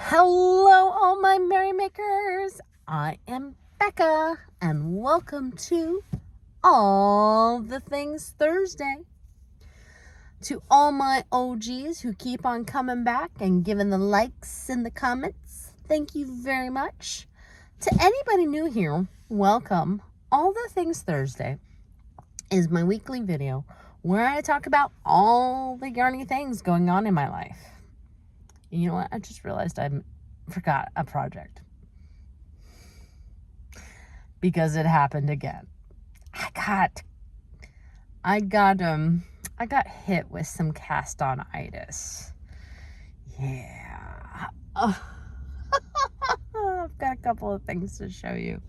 Hello, all my merrymakers. I am Becca, and welcome to All the Things Thursday. To all my OGs who keep on coming back and giving the likes in the comments, thank you very much. To anybody new here, welcome. All the Things Thursday is my weekly video where I talk about all the yarny things going on in my life. You know what? I just realized I forgot a project. Because it happened again. I got hit with some cast-on-itis. Yeah. Oh. I've got a couple of things to show you.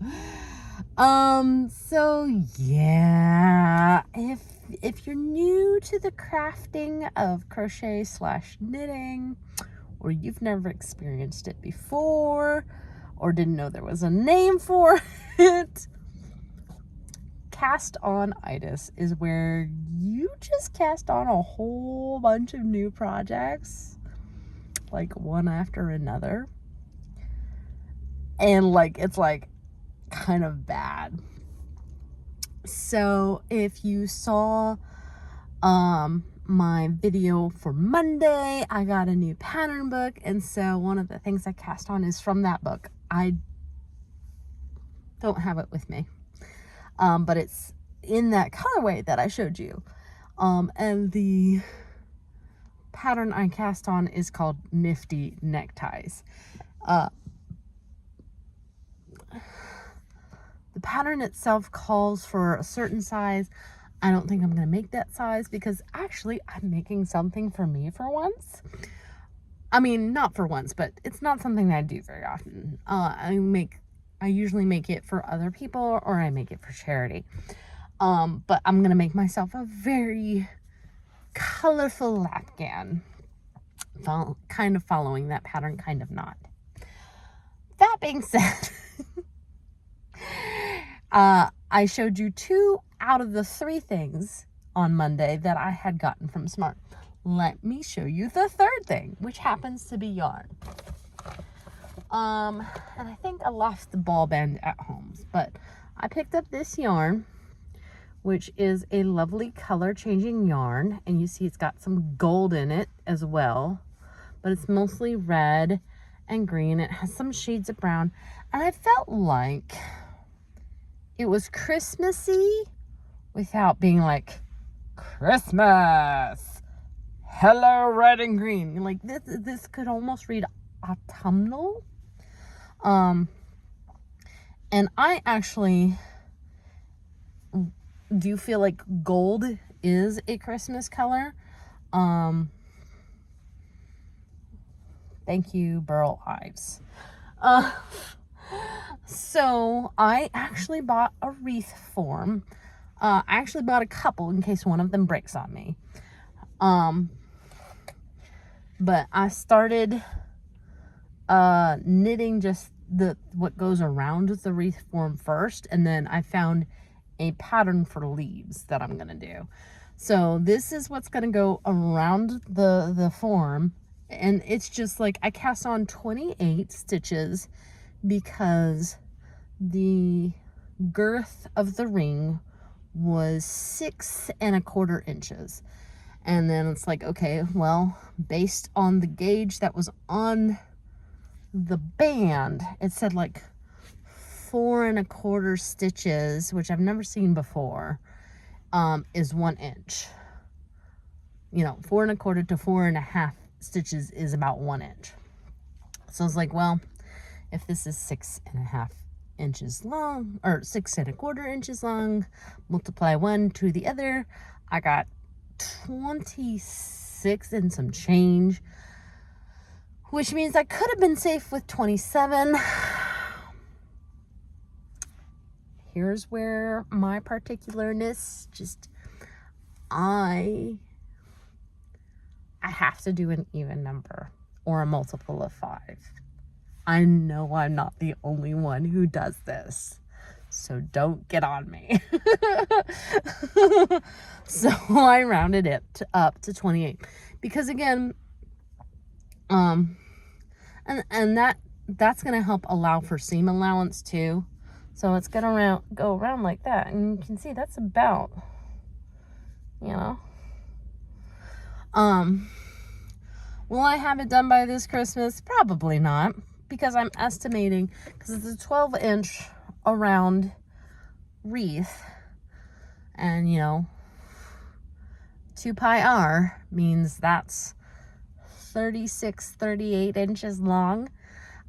So yeah, if you're new to the crafting of crochet / knitting, or you've never experienced it before, or didn't know there was a name for it, cast-on-itis is where you just cast on a whole bunch of new projects, like one after another, and it's kind of bad. So if you saw my video for Monday, I got a new pattern book, and so one of the things I cast on is from that book. I don't have it with me, but it's in that colorway that I showed you, and the pattern I cast on is called Nifty Neckties. The pattern itself calls for a certain size. I don't think I'm going to make that size because actually I'm making something for me for once. I mean, not for once, but it's not something that I do very often. I usually make it for other people, or I make it for charity. But I'm going to make myself a very colorful lapgan. Kind of following that pattern, kind of not. That being said, I showed you 2 out of the 3 things on Monday that I had gotten from Smart. Let me show you the 3rd thing, which happens to be yarn. And I think I lost the ball band at home, but I picked up this yarn, which is a lovely color changing yarn, and you see it's got some gold in it as well, but it's mostly red and green. It has some shades of brown, and I felt like it was Christmassy without being like Christmas. Hello, red and green. Like this could almost read autumnal. And I actually do feel like gold is a Christmas color. Thank you, Burl Ives. So I actually bought a wreath form. I actually bought a couple in case one of them breaks on me. But I started knitting just what goes around the wreath form first, and then I found a pattern for leaves that I'm gonna do. So this is what's gonna go around the form, and it's just like I cast on 28 stitches because the girth of the ring was 6 1/4 inches. And then it's like, okay, well, based on the gauge that was on the band, it said like 4 1/4 stitches, which I've never seen before, is 1 inch. 4 1/4 to 4 1/2 stitches is about 1 inch. So I was like, well, if this is 6 1/2 inches long, or 6 1/4 inches long, multiply one to the other, I got 26 and some change, which means I could have been safe with 27. Here's where my particularness I have to do an even number or a multiple of 5. I know I'm not the only one who does this, so don't get on me. So I rounded it up to 28 because again, And that's going to help allow for seam allowance too. So it's going to go around like that. And you can see that's about, you know. Will I have it done by this Christmas? Probably not, because I'm estimating, because it's a 12-inch around wreath, and you know, 2 pi r means that's 36, 38 inches long.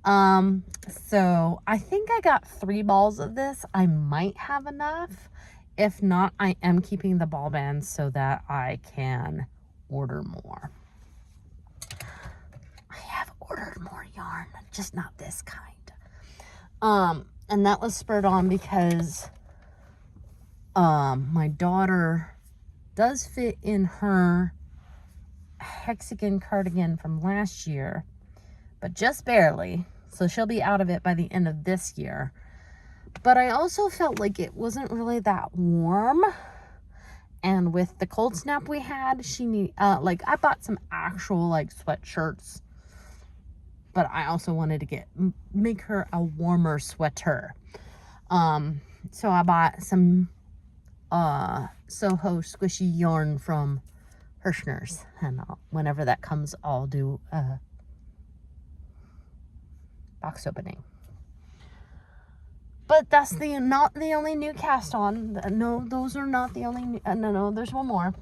So I think I got 3 balls of this. I might have enough. If not, I am keeping the ball bands so that I can order more. I have ordered more yarn, just not this kind. And that was spurred on because my daughter does fit in her hexagon cardigan from last year, but just barely. So she'll be out of it by the end of this year. But I also felt like it wasn't really that warm. And with the cold snap we had, like I bought some actual like sweatshirts, but I also wanted to make her a warmer sweater. So I bought some Soho squishy yarn from Hirschner's, and whenever that comes, I'll do a box opening. But that's not the only new cast on. No, those are not the only no, there's one more.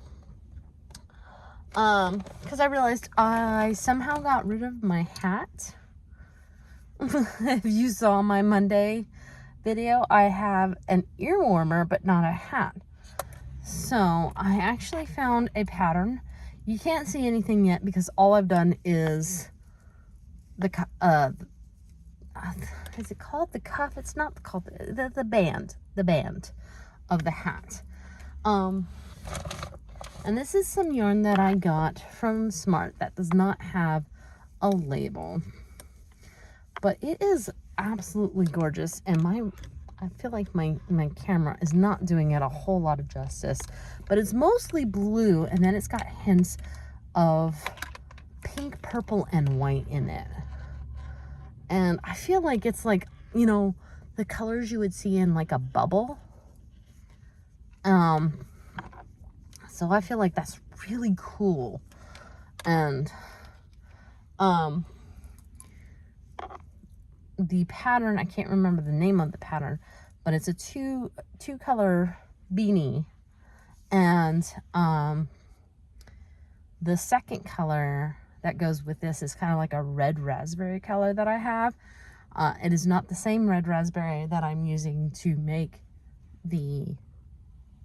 Because I realized I somehow got rid of my hat. If you saw my Monday video, I have an ear warmer, but not a hat. So I actually found a pattern. You can't see anything yet because all I've done is is it called the cuff? It's not called the band of the hat. And this is some yarn that I got from Smart that does not have a label, but it is absolutely gorgeous. And I feel like my camera is not doing it a whole lot of justice, but it's mostly blue, and then it's got hints of pink, purple, and white in it. And I feel like it's like, you know, the colors you would see in like a bubble. So I feel like that's really cool. And the pattern, I can't remember the name of the pattern, but it's a two color beanie. And the second color that goes with this is kind of like a red raspberry color that I have. It is not the same red raspberry that I'm using to make the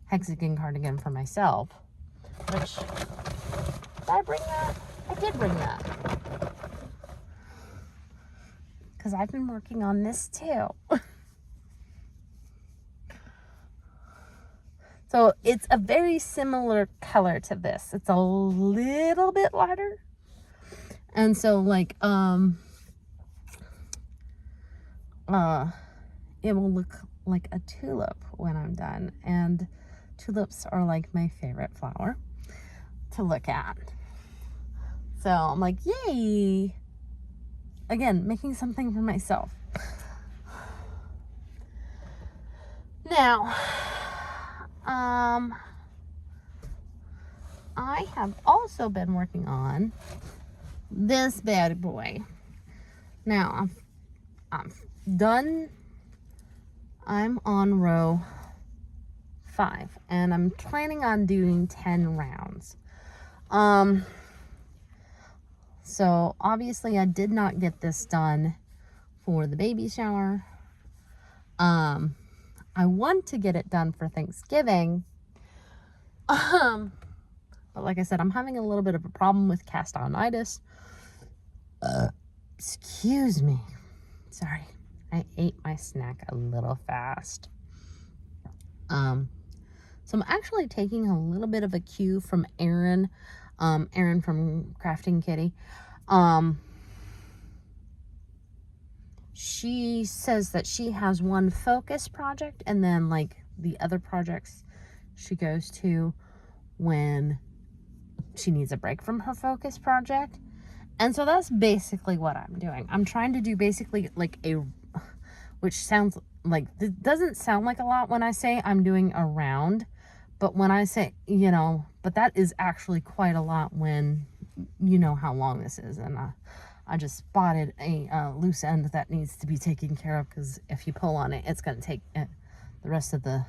hexagon cardigan for myself. Which, did I bring that? I did bring that. Because I've been working on this too. So it's a very similar color to this. It's a little bit lighter. And so like, it will look like a tulip when I'm done. And tulips are like my favorite flower to look at. So I'm like, yay. Again, making something for myself. Now, I have also been working on this bad boy. Now, I'm done. I'm on row 5, and I'm planning on doing 10 rounds. So obviously I did not get this done for the baby shower. I want to get it done for Thanksgiving. But like I said, I'm having a little bit of a problem with cast-on-itis. Excuse me. Sorry. I ate my snack a little fast. So I'm actually taking a little bit of a cue from Erin. Erin from Crafting Kitty. She says that she has one focus project, and then like the other projects she goes to when she needs a break from her focus project. And so that's basically what I'm doing. I'm trying to do basically like which sounds like, it doesn't sound like a lot when I say I'm doing a round, but when I say, but that is actually quite a lot when you know how long this is. And I just spotted a loose end that needs to be taken care of, because if you pull on it, it's going to take the rest of the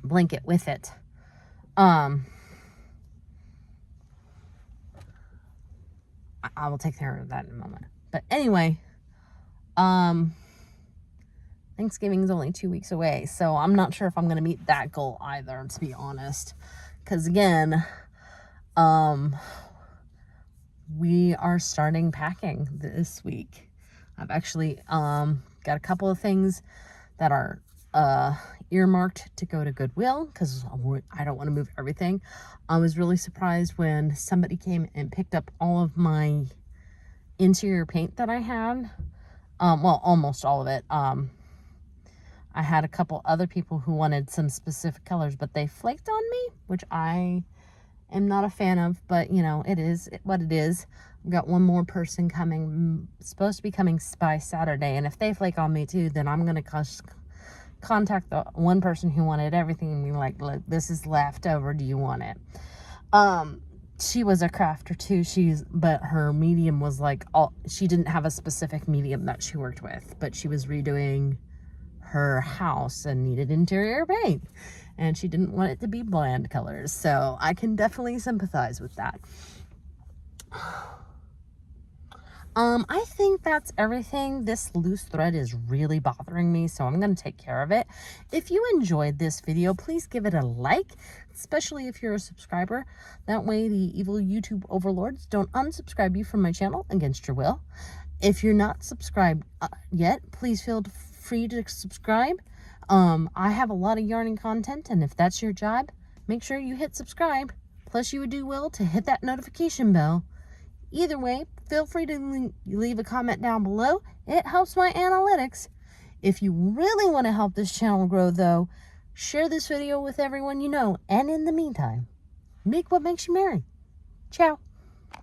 blanket with it. I will take care of that in a moment. But anyway, Thanksgiving is only 2 weeks away, so I'm not sure if I'm going to meet that goal either, to be honest. Because again, we are starting packing this week. I've actually got a couple of things that are earmarked to go to Goodwill, because I don't want to move everything. I was really surprised when somebody came and picked up all of my interior paint that I had. Well, almost all of it. I had a couple other people who wanted some specific colors, but they flaked on me, which I am not a fan of, but it is what it is. I've got one more person coming, supposed to be coming by Saturday, and if they flake on me too, then I'm going to contact the one person who wanted everything and be like, look, this is left over, do you want it? She was a crafter too, but her medium was like, she didn't have a specific medium that she worked with, but she was redoing her house and needed interior paint, and she didn't want it to be bland colors, so I can definitely sympathize with that. I think that's everything. This loose thread is really bothering me, so I'm going to take care of it. If you enjoyed this video, please give it a like, especially if you're a subscriber. That way the evil YouTube overlords don't unsubscribe you from my channel against your will. If you're not subscribed yet, please feel free to subscribe. I have a lot of yarning content, and if that's your job, make sure you hit subscribe. Plus, you would do well to hit that notification bell. Either way, feel free to leave a comment down below. It helps my analytics. If you really want to help this channel grow, though, share this video with everyone you know. And in the meantime, make what makes you merry. Ciao.